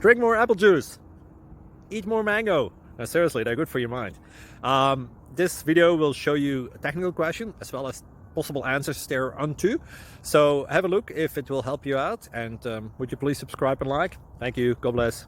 Drink more apple juice. Eat more mango. Seriously, they're good for your mind. This video will show you a technical question as well as possible answers thereunto. So have a look if it will help you out, and would you please subscribe and like? Thank you. God bless.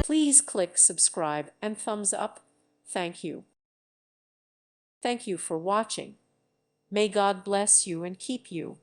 Please click subscribe and thumbs up. Thank you. Thank you for watching. May God bless you and keep you.